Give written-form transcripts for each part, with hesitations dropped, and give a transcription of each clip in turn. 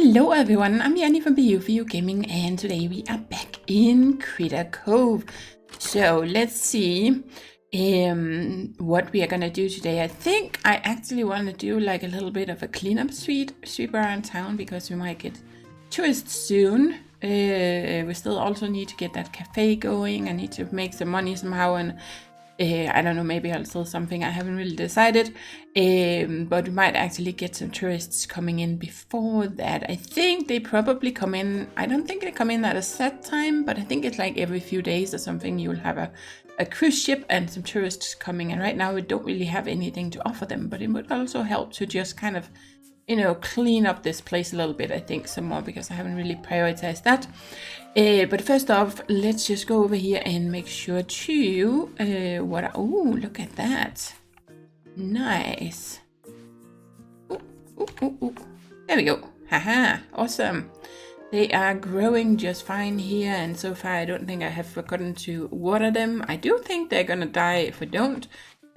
Hello everyone, I'm Yeti from BU Gaming, and today we are back in Critter Cove. So let's see what we are gonna do today. I think I actually want to do like a little bit of a cleanup sweep around town because we might get tourists soon. We still also need to get that cafe going. I need to make some money somehow, and I don't know, maybe I'll sell something. I haven't really decided, but we might actually get some tourists coming in before that. I think they probably come in, I don't think they come in at a set time, but I think it's like every few days or something you'll have a cruise ship and some tourists coming. And right now we don't really have anything to offer them, but it would also help to just kind of, you know, clean up this place a little bit, I think, some more, because I haven't really prioritized that. But first off, let's just go over here and make sure to oh, look at that. Nice. Ooh. There we go. Haha, awesome. They are growing just fine here, and so far I don't think I have forgotten to water them. I do think they're gonna die if I don't.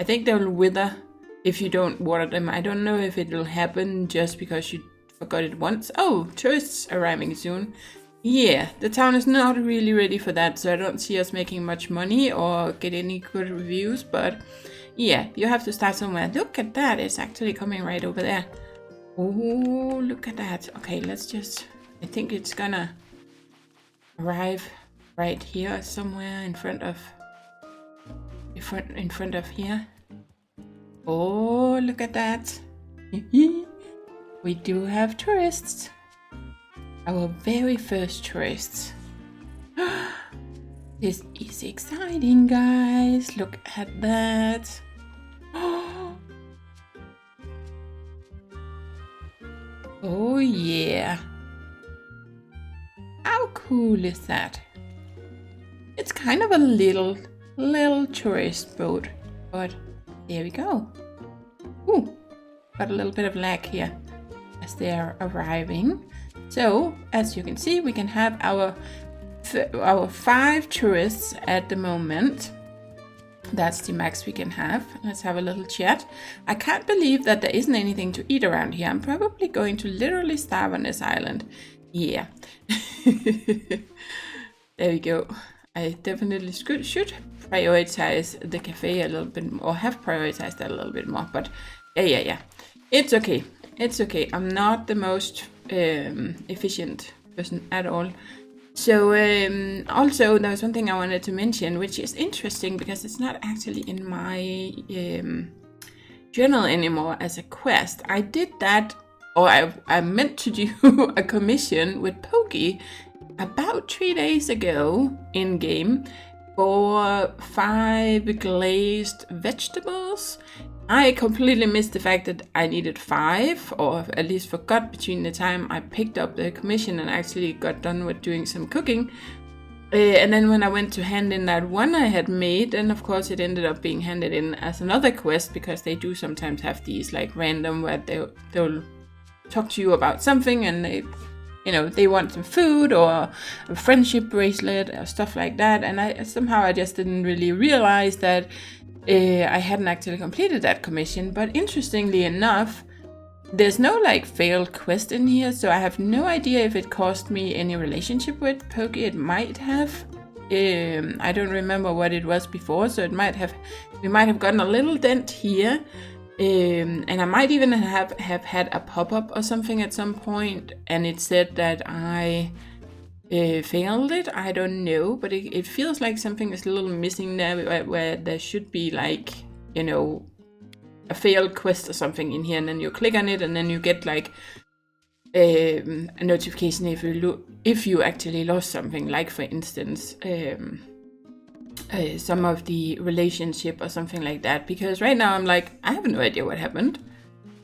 I think they'll wither if you don't water them. I don't know if it will happen just because you forgot it once. Oh, tourists arriving soon. Yeah, the town is not really ready for that, so I don't see us making much money or get any good reviews, but yeah, you have to start somewhere. Look at that, it's actually coming right over there. Oh, look at that. Okay, let's just, I think it's gonna arrive right here somewhere in front of here. Oh, look at that. We do have tourists. Our very first tourists. This is exciting, guys. Look at that. Oh yeah. How cool is that? It's kind of a little tourist boat, but there we go. Ooh, got a little bit of lag here as they are arriving. So, as you can see, we can have our 5 tourists at the moment. That's the max we can have. Let's have a little chat. I can't believe that there isn't anything to eat around here. I'm probably going to literally starve on this island. Yeah. There we go. I definitely should prioritize the cafe a little bit more, or have prioritized that a little bit more. But yeah. It's okay. It's okay. I'm not the most efficient person at all. So also there was one thing I wanted to mention, which is interesting because it's not actually in my journal anymore as a quest. I did that, or I meant to do a commission with Pokey about 3 days ago in game for 5 glazed vegetables. I completely missed the fact that I needed 5, or at least forgot between the time I picked up the commission and actually got done with doing some cooking. And then when I went to hand in that one I had made, then of course it ended up being handed in as another quest, because they do sometimes have these like random where they'll talk to you about something, and they want some food or a friendship bracelet or stuff like that. And I just didn't really realize that I hadn't actually completed that commission. But interestingly enough, there's no like failed quest in here, so I have no idea if it cost me any relationship with Pokey. It might have. I don't remember what it was before, so we might have gotten a little dent here. And I might even have had a pop-up or something at some point, and it said that I failed it. I don't know, but it feels like something is a little missing there, where there should be like, a failed quest or something in here, and then you click on it and then you get like a notification if you actually lost something, like for instance some of the relationship or something like that. Because right now I'm like, I have no idea what happened.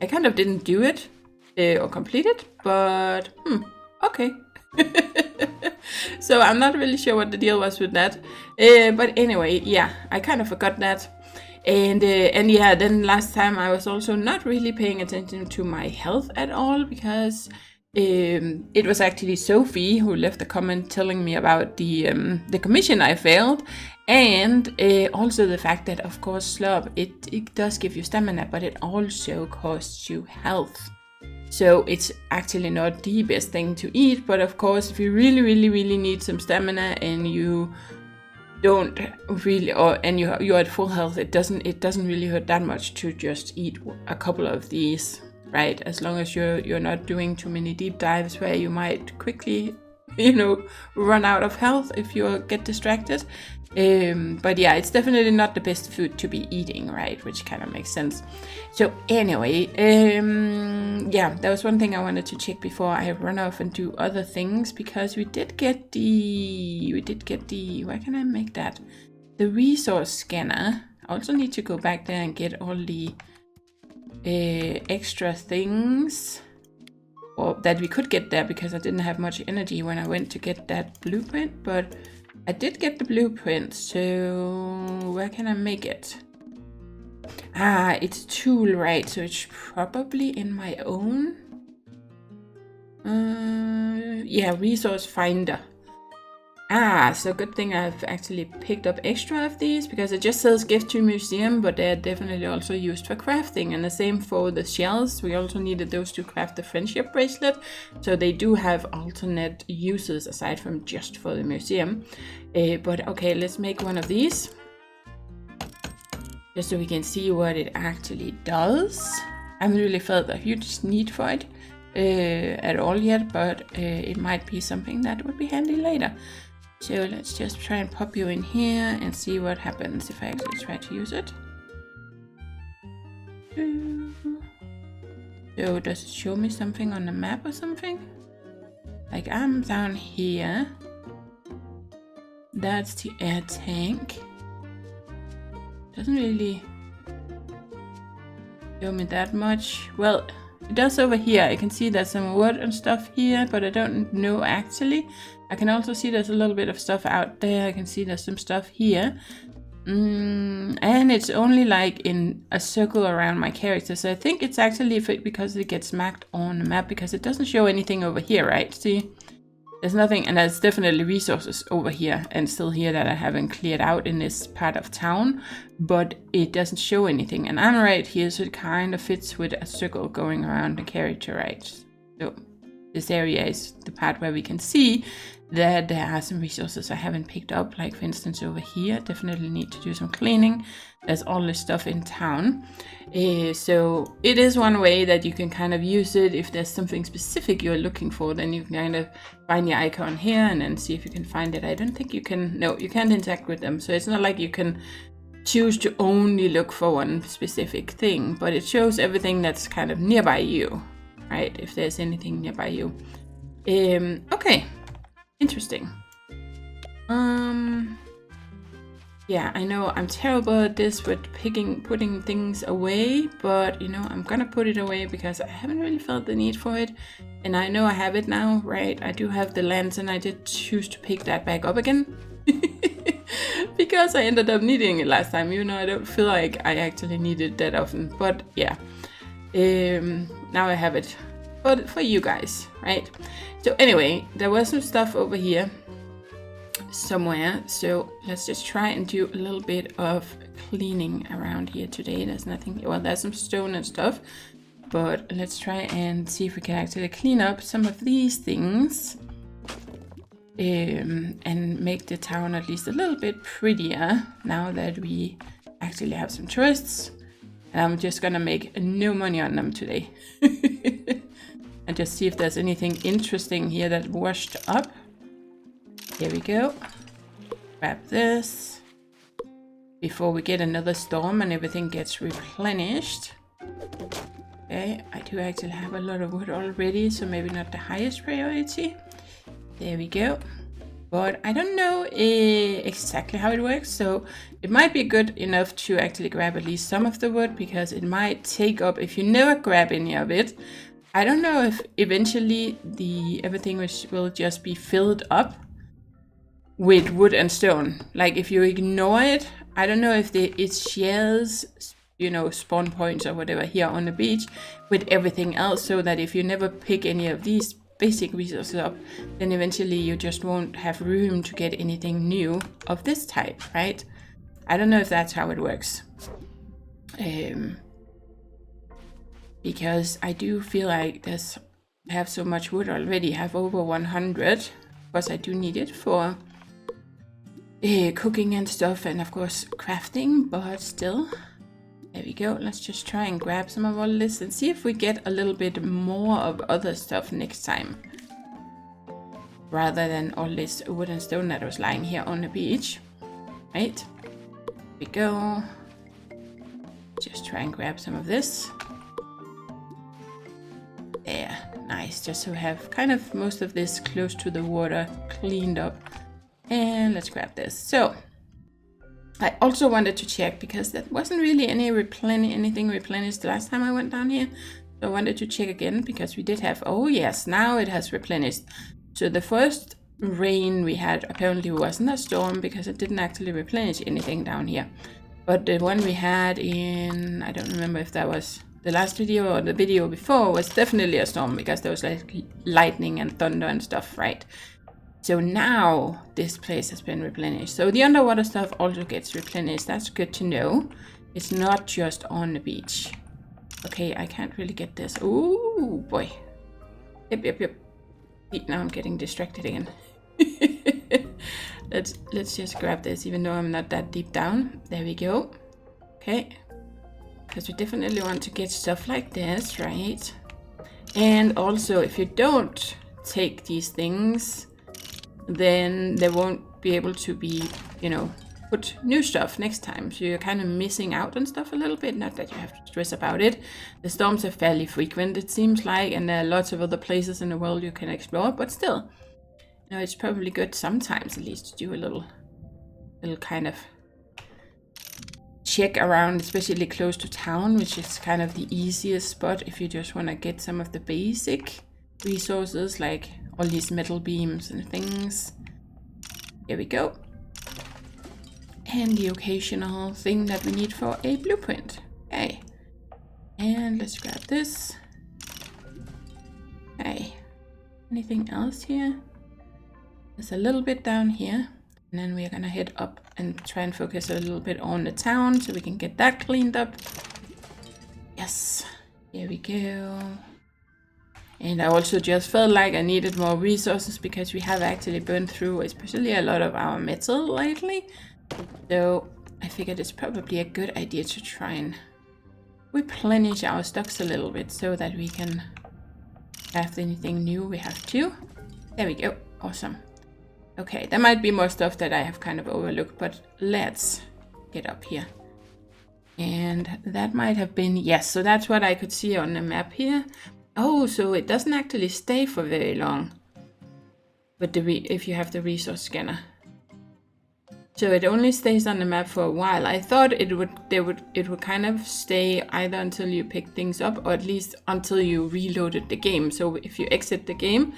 I kind of didn't do it or complete it, but okay. So I'm not really sure what the deal was with that. But anyway, yeah, I kind of forgot that. And yeah, then last time I was also not really paying attention to my health at all, because it was actually Sophie who left a comment telling me about the commission I failed, and also the fact that, of course, slurp, it does give you stamina, but it also costs you health. So it's actually not the best thing to eat, but of course, if you really need some stamina and you don't really, and you're at full health, it doesn't really hurt that much to just eat a couple of these, right? As long as you're not doing too many deep dives where you might quickly, run out of health if you get distracted. But yeah, it's definitely not the best food to be eating, right? Which kind of makes sense. So anyway, yeah, that was one thing I wanted to check before I run off and do other things, because we did get the, where can I make that? The resource scanner. I also need to go back there and get all the extra things, or that we could get there, because I didn't have much energy when I went to get that blueprint, but I did get the blueprint. So where can I make it? It's a tool, right? So it's probably in my own. Yeah, resource finder. So good thing I've actually picked up extra of these, because it just says gift to museum, but they're definitely also used for crafting. And the same for the shells. We also needed those to craft the friendship bracelet. So they do have alternate uses aside from just for the museum. But okay, let's make one of these, just so we can see what it actually does. I haven't really felt a huge need for it at all yet, but it might be something that would be handy later. So let's just try and pop you in here and see what happens if I actually try to use it. So does it show me something on the map or something? Like I'm down here. That's the air tank. Doesn't really show me that much. Well, it does over here. I can see there's some wood and stuff here, but I don't know actually. I can also see there's a little bit of stuff out there. I can see there's some stuff here. And it's only like in a circle around my character. So I think it's actually because it gets marked on the map, because it doesn't show anything over here, right? See? There's nothing, and there's definitely resources over here and still here that I haven't cleared out in this part of town, but it doesn't show anything. And I'm right here, so it kind of fits with a circle going around the character, right? So this area is the part where we can see that there are some resources I haven't picked up, like for instance over here. Definitely need to do some cleaning. There's all this stuff in town. So it is one way that you can kind of use it. If there's something specific you're looking for, then you can kind of find your icon here and then see if you can find it. I don't think you can, no, you can't interact with them. So it's not like you can choose to only look for one specific thing, but it shows everything that's kind of nearby you, right? If there's anything nearby you. Okay, interesting. Yeah, I know I'm terrible at this with putting things away, but I'm gonna put it away because I haven't really felt the need for it. And I know I have it now, right? I do have the lantern. I did choose to pick that back up again because I ended up needing it last time. I don't feel like I actually need it that often, but yeah. Now I have it for you guys, right? So anyway, there was some stuff over here somewhere, so let's just try and do a little bit of cleaning around here today. There's nothing, well, there's some stone and stuff, but let's try and see if we can actually clean up some of these things and make the town at least a little bit prettier now that we actually have some tourists. And I'm just gonna make no money on them today and just see if there's anything interesting here that washed up. Here we go. Grab this before we get another storm and everything gets replenished. Okay, I do actually have a lot of wood already, so maybe not the highest priority. There we go. But I don't know exactly how it works, so it might be good enough to actually grab at least some of the wood, because it might take up, if you never grab any of it, I don't know if eventually everything will just be filled up with wood and stone. Like if you ignore it, I don't know if it shares, spawn points or whatever here on the beach with everything else, so that if you never pick any of these basic resources up, then eventually you just won't have room to get anything new of this type, right? I don't know if that's how it works. because I do feel like I have so much wood already. I have over 100, because I do need it for cooking and stuff, and of course crafting, but still. There we go. Let's just try and grab some of all this and see if we get a little bit more of other stuff next time, rather than all this wood and stone that was lying here on the beach. Right, there we go. Just try and grab some of this. There, nice. Just so we have kind of most of this close to the water cleaned up. And let's grab this. So I also wanted to check, because that wasn't really anything replenished the last time I went down here. So I wanted to check again, because we did have, oh yes, now it has replenished. So the first rain we had apparently wasn't a storm, because it didn't actually replenish anything down here. But the one we had in, I don't remember if that was the last video or the video before, was definitely a storm, because there was like lightning and thunder and stuff, right? So now this place has been replenished. So the underwater stuff also gets replenished. That's good to know. It's not just on the beach. Okay, I can't really get this. Ooh, boy. Yep. Now I'm getting distracted again. Let's just grab this, even though I'm not that deep down. There we go. Okay. Because we definitely want to get stuff like this, right? And also, if you don't take these things, then they won't be able to be, put new stuff next time. So you're kind of missing out on stuff a little bit. Not that you have to stress about it. The storms are fairly frequent, it seems like, and there are lots of other places in the world you can explore. But still, it's probably good sometimes at least to do a little kind of check around, especially close to town, which is kind of the easiest spot if you just want to get some of the basic resources, like all these metal beams and things. Here we go. And the occasional thing that we need for a blueprint. Okay. And let's grab this. Okay. Anything else here? There's a little bit down here. And then we're gonna head up and try and focus a little bit on the town so we can get that cleaned up. Yes. Here we go. And I also just felt like I needed more resources, because we have actually burned through especially a lot of our metal lately. So I figured it's probably a good idea to try and replenish our stocks a little bit, so that we can craft anything new we have to. There we go. Awesome. Okay, there might be more stuff that I have kind of overlooked, but let's get up here. And that might have been, yes, so that's what I could see on the map here. Oh, so it doesn't actually stay for very long, but if you have the resource scanner. So it only stays on the map for a while. I thought it would kind of stay either until you pick things up, or at least until you reloaded the game. So if you exit the game,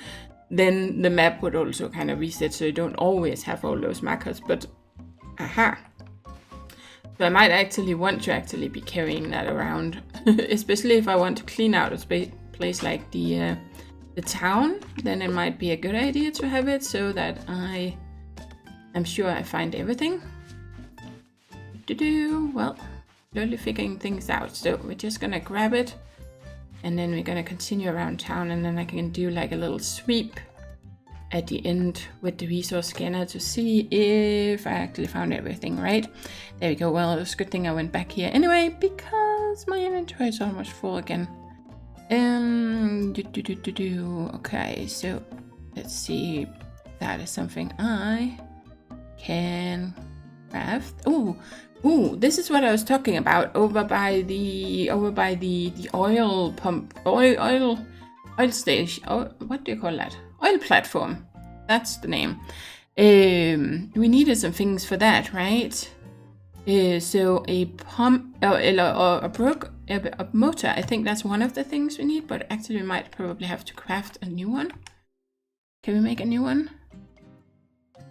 then the map would also kind of reset, so you don't always have all those markers. But aha. So I might actually want to be carrying that around, especially if I want to clean out a place like the town. Then it might be a good idea to have it, so that I'm sure I find everything. Well, slowly figuring things out. So we're just gonna grab it, and then we're gonna continue around town, and then I can do like a little sweep at the end with the resource scanner to see if I actually found everything, right? There we go. Well, it's a good thing I went back here anyway, because my inventory is almost full again. Okay, so let's see. That is something I can craft. Ooh, this is what I was talking about over by the oil pump, oil station. Oh, what do you call that? Oil platform. That's the name. We needed some things for that, right? So a pump or a motor. I think that's one of the things we need, but actually we might probably have to craft a new one. Can we make a new one?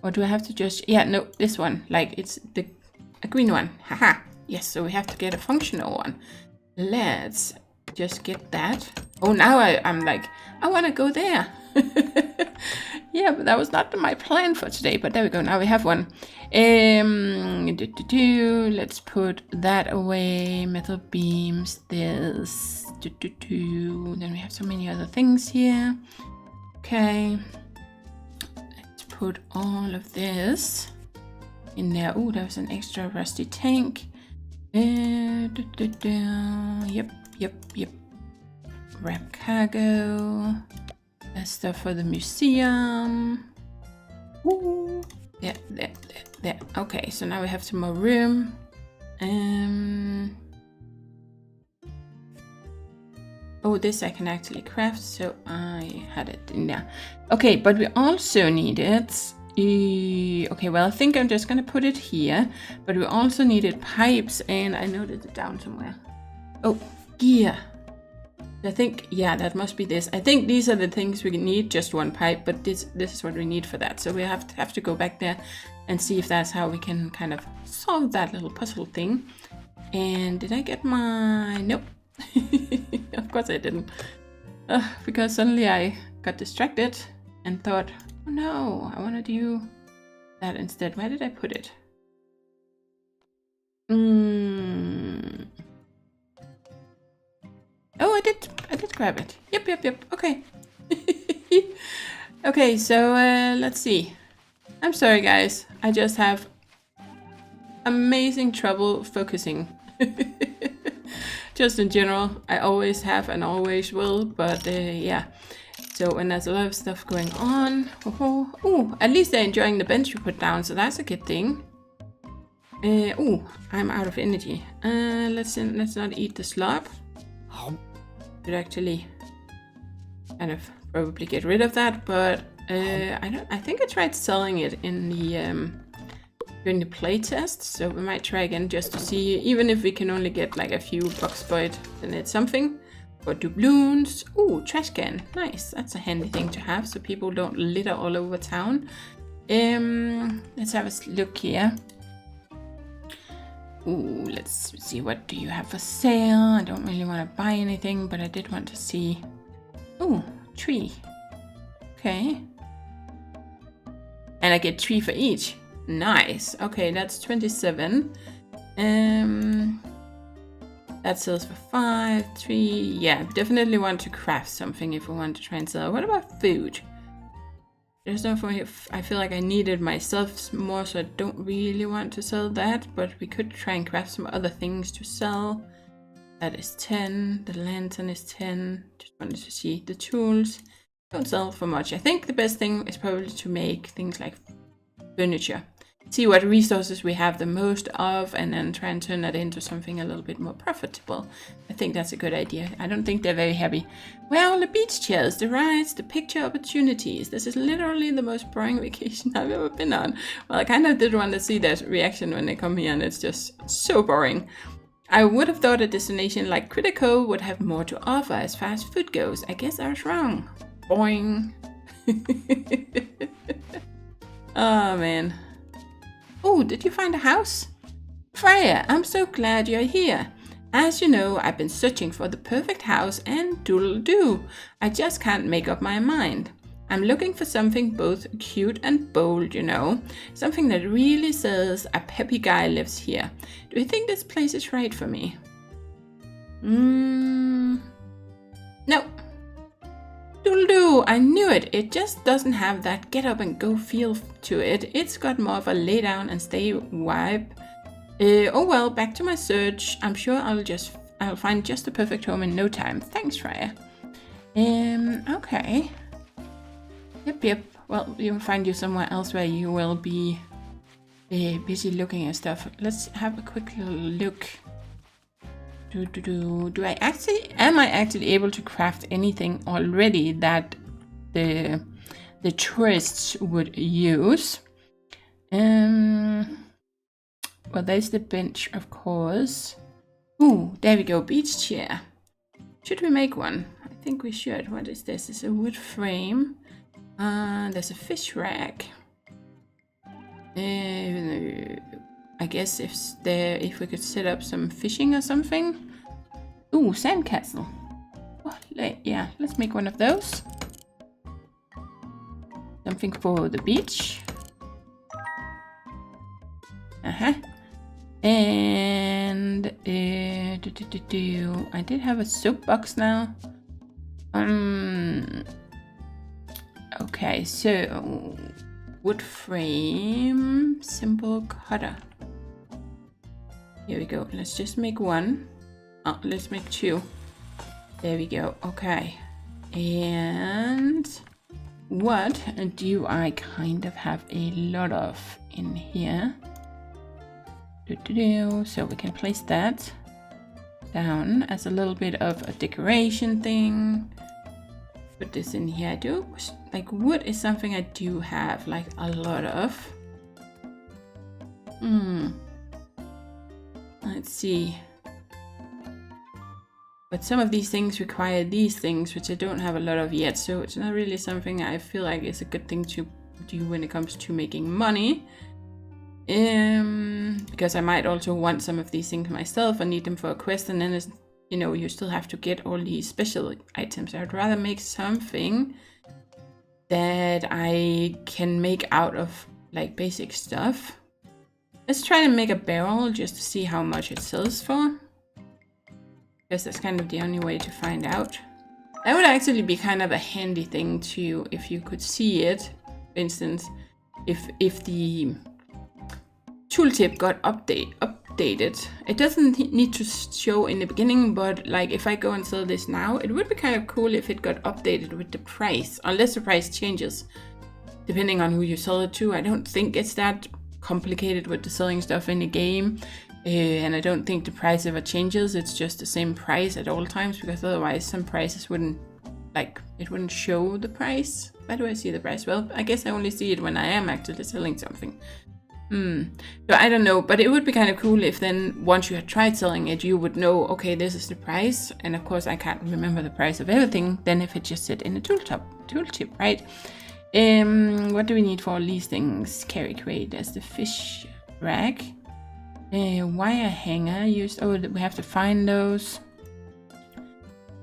Or do I have to just... Yeah, no, this one. Like, it's a green one. Haha. Yes, so we have to get a functional one. Let's just get that. Oh, now I'm like, I want to go there. Yeah, but that was not my plan for today. But there we go. Now we have one. Let's put that away. Metal beams. This Then we have so many other things here. Okay. Let's put all of this in there. Oh, there's an extra rusty tank. Yep. Wrap cargo. That's stuff for the museum. Ooh. Yeah, there. Okay, so now we have some more room. Oh, this I can actually craft, so I had it in there. Okay, but we also needed... okay, well, I think I'm just gonna put it here. But we also needed pipes, and I noted it down somewhere. Oh, gear. I think, yeah, that must be this. I think these are the things we need, just one pipe, but this is what we need for that. So we have to go back there and see if that's how we can kind of solve that little puzzle thing. And did I get my... Nope. Of course I didn't. Because suddenly I got distracted and thought, oh no, I want to do that instead. Where did I put it? Oh, I did grab it. Yep. Okay. Okay, so let's see. I'm sorry, guys. I just have amazing trouble focusing. Just in general, I always have and always will, but yeah. So when there's a lot of stuff going on, at least they're enjoying the bench you put down, so that's a good thing. I'm out of energy. Let's not eat the slop. Could actually kind of probably get rid of that, but I think I tried selling it in the during the playtest, so we might try again just to see, even if we can only get like a few bucks for it, then it's something. For doubloons. Ooh, trash can. Nice. That's a handy thing to have so people don't litter all over town. Let's have a look here. Ooh, let's see, what do you have for sale? I don't really want to buy anything, but I did want to see. Ooh, tree. Okay. And I get 3 for each. Nice. Okay, that's 27. That sells for 5, 3. Yeah, definitely want to craft something if we want to try and sell. What about food? There's no for I feel like I need it myself more, so I don't really want to sell that. But we could try and craft some other things to sell. That is 10. The lantern is 10. Just wanted to see the tools. Don't sell for much. I think the best thing is probably to make things like furniture. See what resources we have the most of, and then try and turn that into something a little bit more profitable. I think that's a good idea. I don't think they're very happy. Well, the beach chairs, the rides, the picture opportunities. This is literally the most boring vacation I've ever been on. Well, I kind of did want to see that reaction when they come here, and it's just so boring. I would have thought a destination like Cove would have more to offer as far as food goes. I guess I was wrong. Boing. Oh, man. Oh, did you find a house? Freya, I'm so glad you're here. As you know, I've been searching for the perfect house and doodle-doo. I just can't make up my mind. I'm looking for something both cute and bold, you know. Something that really says a peppy guy lives here. Do you think this place is right for me? No. Doodle-doo, I knew it. It just doesn't have that get up and go feel to it. It's got more of a lay down and stay vibe. Oh well, back to my search. I'm sure I'll find just the perfect home in no time. Thanks, Freya. Okay. Yep. Well, you'll find you somewhere else where you will be busy looking at stuff. Let's have a quick little look. Am I actually able to craft anything already that the tourists would use? Well, there's the bench, of course. Ooh, there we go, beach chair. Should we make one? I think we should. What is this? It's a wood frame. There's a fish rack. I guess if we could set up some fishing or something. Ooh, sandcastle. Oh, yeah, let's make one of those. Something for the beach. And I did have a soapbox now. Okay, so wood frame, simple cutter. Here we go. Let's just make one. Oh, let's make two. There we go. Okay. And what do I kind of have a lot of in here? So we can place that down as a little bit of a decoration thing. Put this in here. I do like wood is something I do have like a lot of. Let's see. But some of these things require these things, which I don't have a lot of yet, so it's not really something I feel like is a good thing to do when it comes to making money. Because I might also want some of these things myself and need them for a quest, and then it's, you know, you still have to get all these special items. I'd rather make something that I can make out of like basic stuff. Let's try to make a barrel just to see how much it sells for. Because that's kind of the only way to find out. That would actually be kind of a handy thing to, if you could see it. For instance, if the tooltip got updated, it doesn't need to show in the beginning, but like if I go and sell this now, it would be kind of cool if it got updated with the price, unless the price changes depending on who you sell it to. I don't think it's that complicated with the selling stuff in the game. And I don't think the price ever changes. It's just the same price at all times, because otherwise some prices wouldn't, like, it wouldn't show the price. Why do I see the price? Well, I guess I only see it when I am actually selling something. So I don't know, but it would be kind of cool if then once you had tried selling it, you would know, okay, this is the price. And of course I can't remember the price of everything. Then if it just said in the tooltip, right? What do we need for all these things? Carry crate, there's the fish rack. Wire hanger used. Oh, we have to find those.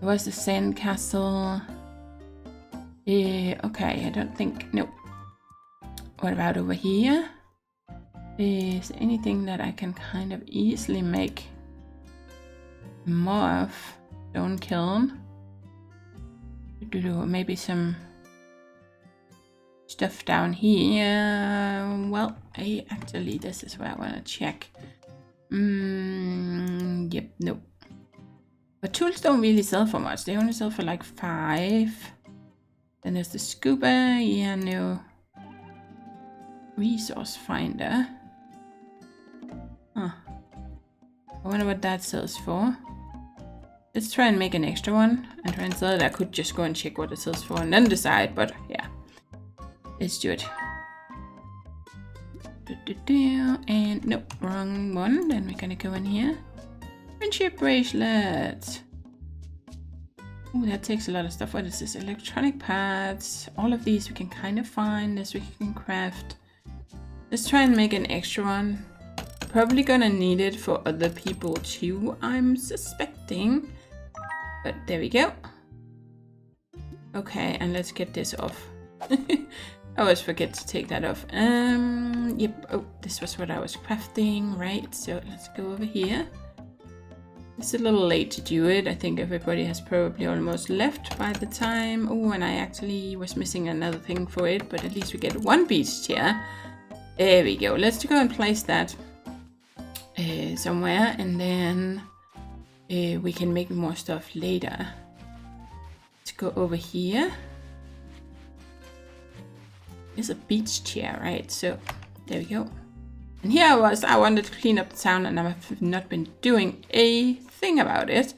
Where's the sand castle? Okay, I don't think. Nope. What about over here? Is there anything that I can kind of easily make more of? Stone kiln. Maybe some stuff down here. Well, actually, this is where I want to check. Yep, nope. But tools don't really sell for much. They only sell for like 5. Then there's the scuba. Yeah, no. Resource finder. Huh. I wonder what that sells for. Let's try and make an extra one and try and sell it. I could just go and check what it sells for and then decide, but yeah. Let's do it. And nope, wrong one. Then we're gonna go in here. Friendship bracelet. Oh, that takes a lot of stuff. What is this? Electronic parts. All of these we can kind of find. This we can craft. Let's try and make an extra one. Probably gonna need it for other people too, I'm suspecting. But there we go. Okay, and let's get this off. I always forget to take that off. Yep. Oh, this was what I was crafting, right? So let's go over here. It's a little late to do it. I think everybody has probably almost left by the time. Oh, and I actually was missing another thing for it, but at least we get one beach chair. There we go. Let's go and place that somewhere, and then we can make more stuff later. Let's go over here. It's a beach chair, right? So there we go. And here I wanted to clean up the town, and I've not been doing a thing about it.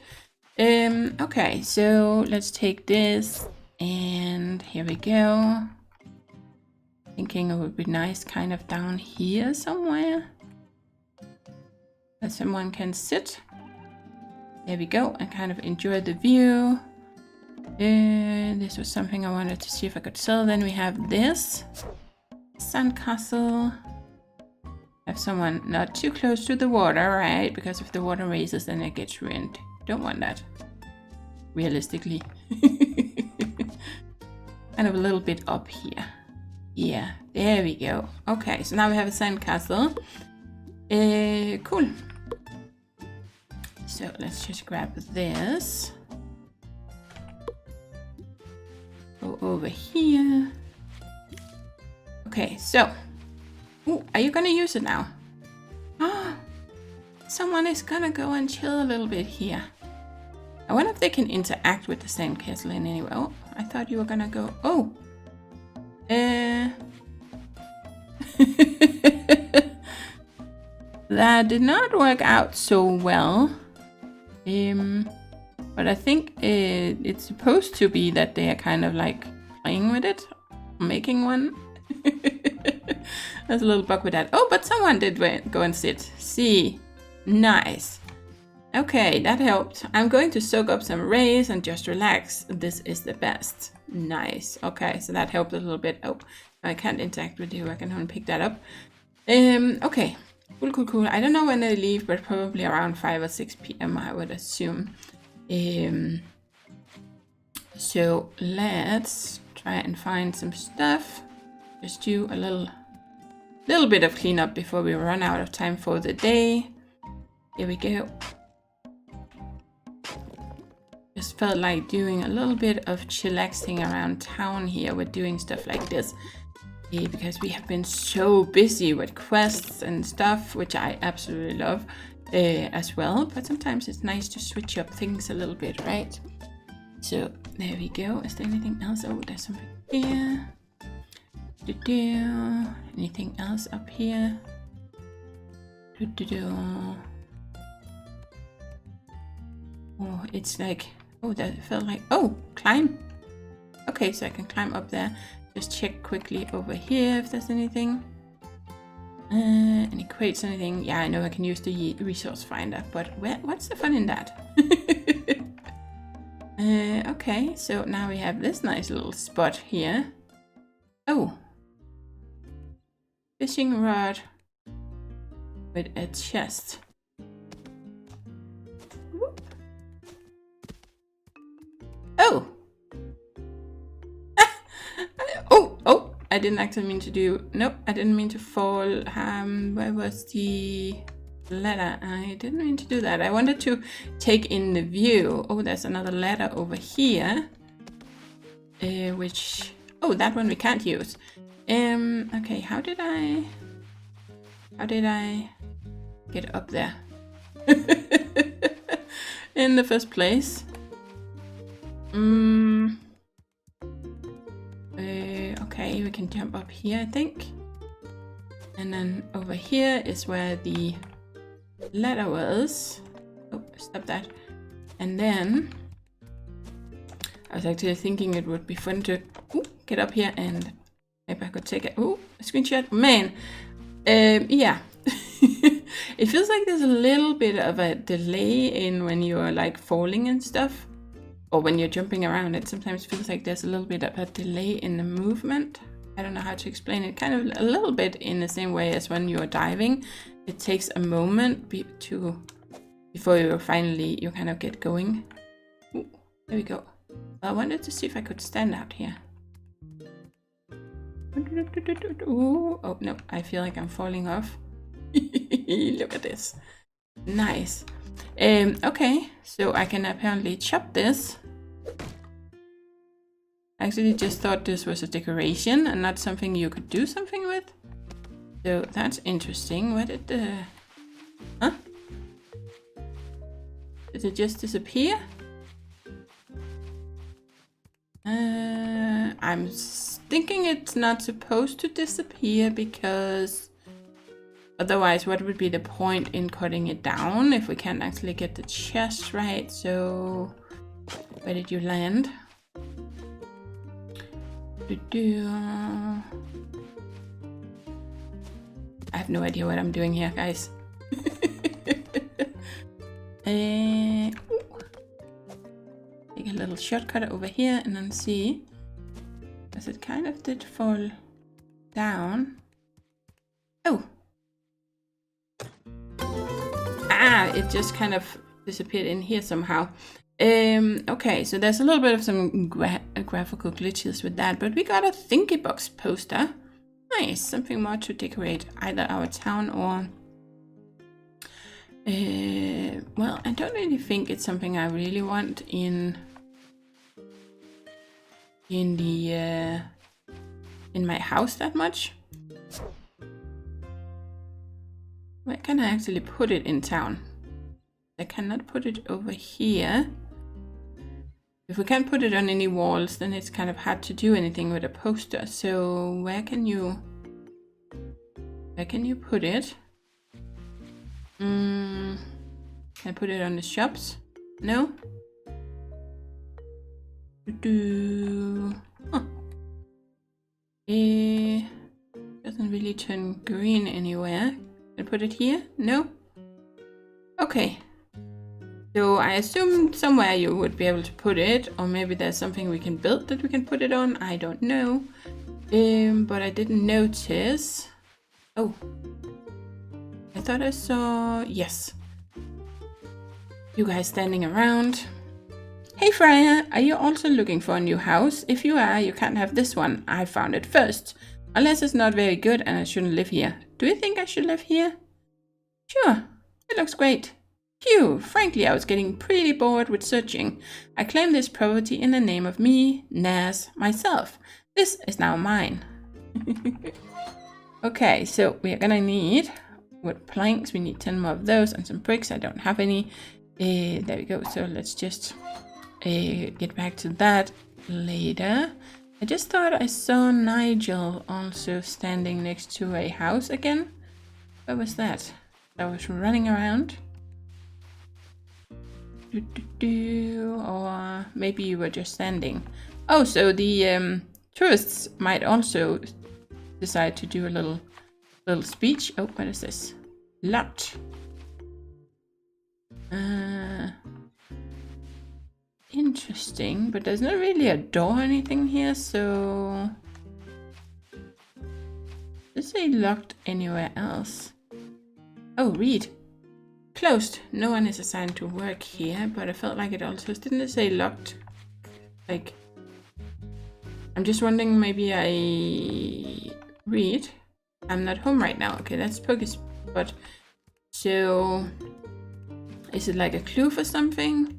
Okay, so let's take this, and here we go. Thinking it would be nice kind of down here somewhere that someone can sit. There we go, and kind of enjoy the view. This was something I wanted to see if I could sell. Then we have this sandcastle. Have someone not too close to the water, right? Because if the water raises, then it gets ruined. Don't want that. Realistically. Kind of a little bit up here. Yeah, there we go. Okay, so now we have a sandcastle. Cool. So let's just grab this. Go over here. Okay, so. Ooh, are you gonna use it now? Ah, someone is gonna go and chill a little bit here. I wonder if they can interact with the sandcastle in any way. Oh, I thought you were gonna go. Oh. That did not work out so well. But I think it's supposed to be that they are kind of like playing with it, making one. There's a little bug with that. Oh, but someone did go and sit. See, nice. Okay, that helped. I'm going to soak up some rays and just relax. This is the best. Nice. Okay, so that helped a little bit. Oh, I can't interact with you. I can only pick that up. Okay. Cool. I don't know when they leave, but probably around 5 or 6 p.m. I would assume. So let's try and find some stuff. Just do a little bit of cleanup before we run out of time for the day. Here we go. Just felt like doing a little bit of chillaxing around town here with doing stuff like this. Because we have been so busy with quests and stuff, which I absolutely love as well. But sometimes it's nice to switch up things a little bit, right? So there we go. Is there anything else? Oh, there's something here. Anything else up here? Oh, it's like, oh, that felt like, oh, climb. Okay, so I can climb up there. Just check quickly over here if there's anything. Any crates, anything? Yeah, I know I can use the resource finder, but what's the fun in that? Okay, so now we have this nice little spot here. Oh. Fishing rod with a chest. Whoop. Oh! Oh! I didn't actually mean to do... Nope, I didn't mean to fall. Where was the ladder? I didn't mean to do that. I wanted to take in the view. Oh, there's another ladder over here. Which... Oh, that one we can't use. Okay, how did I get up there? In the first place. Okay, we can jump up here, I think. And then over here is where the ladder was. Oh, stop that. And then I was actually thinking it would be fun to get up here and maybe I could take a screenshot. Man, yeah. It feels like there's a little bit of a delay in when you're like falling and stuff. Or when you're jumping around, it sometimes feels like there's a little bit of a delay in the movement. I don't know how to explain it. Kind of a little bit in the same way as when you're diving. It takes a moment before you kind of get going. Ooh, there we go. I wanted to see if I could stand out here. Ooh, oh no, I feel like I'm falling off. Look at this. Nice. Okay, so I can apparently chop this. I actually just thought this was a decoration and not something you could do something with. So that's interesting. Where did the... Huh? Did it just disappear? I'm thinking it's not supposed to disappear because... Otherwise, what would be the point in cutting it down if we can't actually get the chest right? So, where did you land? I have no idea what I'm doing here, guys. Take a little shortcut over here and then see. Because it kind of did fall down. Oh! It just kind of disappeared in here somehow. Okay, so there's a little bit of some graphical glitches with that, but we got a Thinky Box poster. Nice, something more to decorate either our town or Well, I don't really think it's something I really want in the in my house that much. Where can I actually put it in town? I cannot put it over here. If we can't put it on any walls, then it's kind of hard to do anything with a poster. So where can you put it? Can I put it on the shops? No? Huh. It doesn't really turn green anywhere. Can I put it here? No? Okay. So I assume somewhere you would be able to put it, or maybe there's something we can build that we can put it on. I don't know. But I didn't notice. Oh. I thought I saw... Yes. You guys standing around. Hey Freya, are you also looking for a new house? If you are, you can't have this one. I found it first. Unless it's not very good and I shouldn't live here. Do you think I should live here? Sure. It looks great. Phew, frankly, I was getting pretty bored with searching. I claim this property in the name of me, Naz, myself. This is now mine. Okay, so we are gonna need wood planks. We need 10 more of those and some bricks. I don't have any. There we go. So let's just get back to that later. I just thought I saw Nigel also standing next to a house again. What was that? I was running around. Or maybe you were just standing. Oh, so the tourists might also decide to do a little speech. Oh, what is this? Locked. Interesting, but there's not really a door or anything here, so... Does it say locked anywhere else? Oh, read. Closed. No one is assigned to work here, but I felt like it also... Didn't it say locked? Like... I'm just wondering, maybe I... read? I'm not home right now. Okay, that's Pokespot. So... Is it like a clue for something?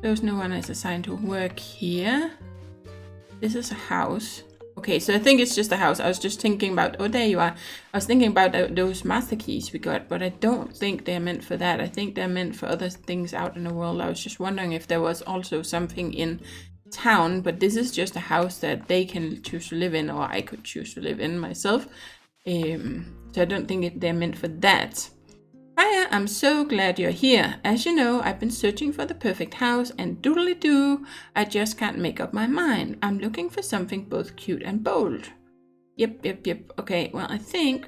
There's no one is assigned to work here. This is a house. Okay, so I think it's just a house. I was just thinking about... Oh, there you are. I was thinking about those master keys we got, but I don't think they're meant for that. I think they're meant for other things out in the world. I was just wondering if there was also something in town, but this is just a house that they can choose to live in, or I could choose to live in myself. So I don't think they're meant for that. Hiya, I'm so glad you're here. As you know, I've been searching for the perfect house, and doodly-doo, I just can't make up my mind. I'm looking for something both cute and bold. Yep. Okay, well, I think,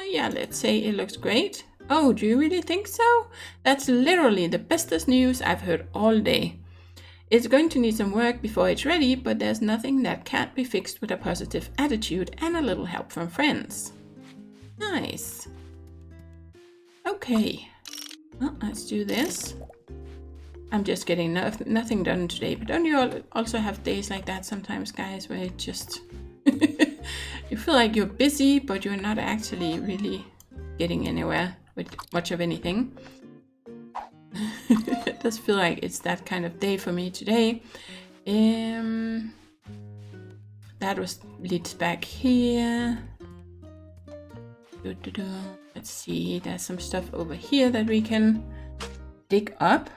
yeah, let's say it looks great. Oh, do you really think so? That's literally the bestest news I've heard all day. It's going to need some work before it's ready, but there's nothing that can't be fixed with a positive attitude and a little help from friends. Nice. Okay, well, let's do this. I'm just getting nothing done today, but don't you also have days like that sometimes, guys, where it just... you feel like you're busy, but you're not actually really getting anywhere with much of anything. It does feel like it's that kind of day for me today. That was leads back here. Let's see, there's some stuff over here that we can dig up.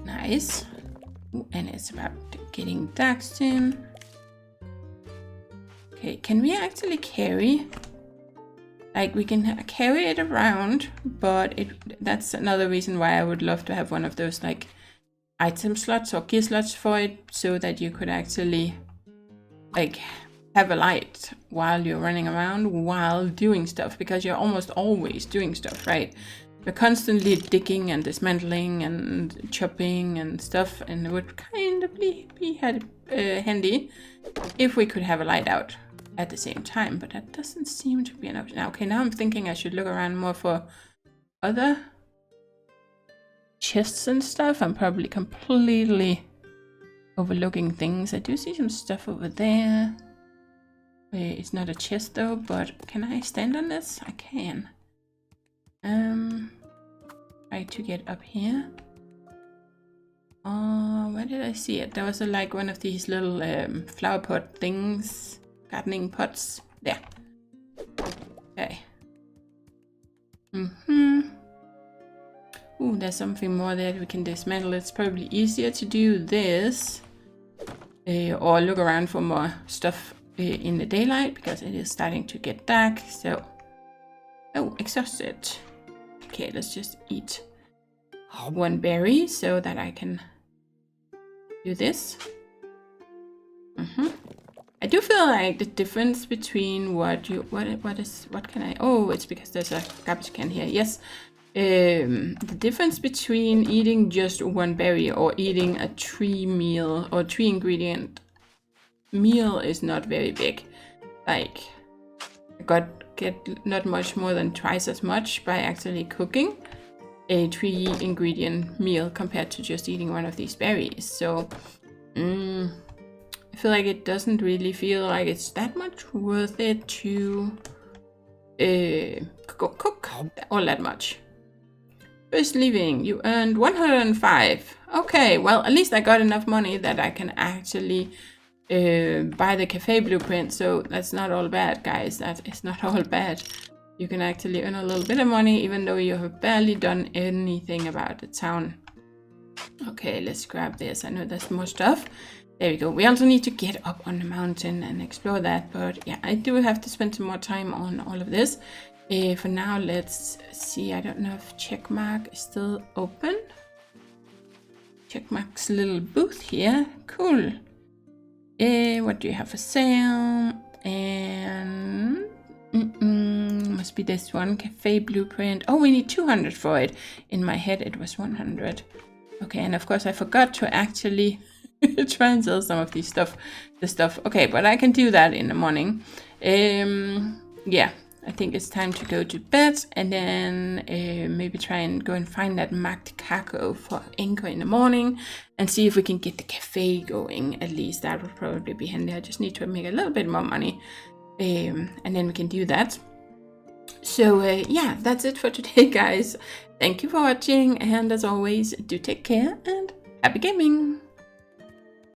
Nice. Ooh, and it's about getting daxed in. Okay, can we actually carry? Like, we can carry it around, but that's another reason why I would love to have one of those, like, item slots or key slots for it, so that you could actually, like, have a light while you're running around while doing stuff, because you're almost always doing stuff, right? You're constantly digging and dismantling and chopping and stuff, and it would kind of be handy if we could have a light out at the same time, but that doesn't seem to be an option. Okay, now I'm thinking I should look around more for other chests and stuff. I'm probably completely overlooking things. I do see some stuff over there. It's not a chest though, but can I stand on this? I can. Try to get up here. Oh, where did I see it? There was like one of these little flower pot things, gardening pots. There. Okay. Ooh, there's something more that we can dismantle. It's probably easier to do this or look around for more stuff in the daylight because it is starting to get dark. So, oh, exhausted. Okay, let's just eat one berry so that I can do this. I do feel like the difference between what can I, oh, it's because there's a garbage can here. Yes. The difference between eating just one berry or eating a 3 meal or 3 ingredient meal is not very big. Like, I get not much more than twice as much by actually cooking a 3 ingredient meal compared to just eating one of these berries. So I feel like it doesn't really feel like it's that much worth it to cook all that much. First leaving, you earned 105. Okay, well, at least I got enough money that I can actually buy the cafe blueprint. So that's not all bad, guys. That is not all bad. You can actually earn a little bit of money even though you have barely done anything about the town. Okay, let's grab this. I know there's more stuff. There we go. We also need to get up on the mountain and explore that. But yeah, I do have to spend some more time on all of this. For now, let's see. I don't know if Checkmark is still open. Checkmark's little booth here. Cool. What do you have for sale? And must be this one, cafe blueprint. Oh, we need 200 for it. In my head, it was 100. Okay, and of course, I forgot to actually try and sell some of this stuff. Okay, but I can do that in the morning. Yeah. I think it's time to go to bed and then maybe try and go and find that marked cargo for anchor in the morning and see if we can get the cafe going. At least that would probably be handy. I just need to make a little bit more money and then we can do that. So yeah, that's it for today, guys. Thank you for watching, and as always, do take care and happy gaming.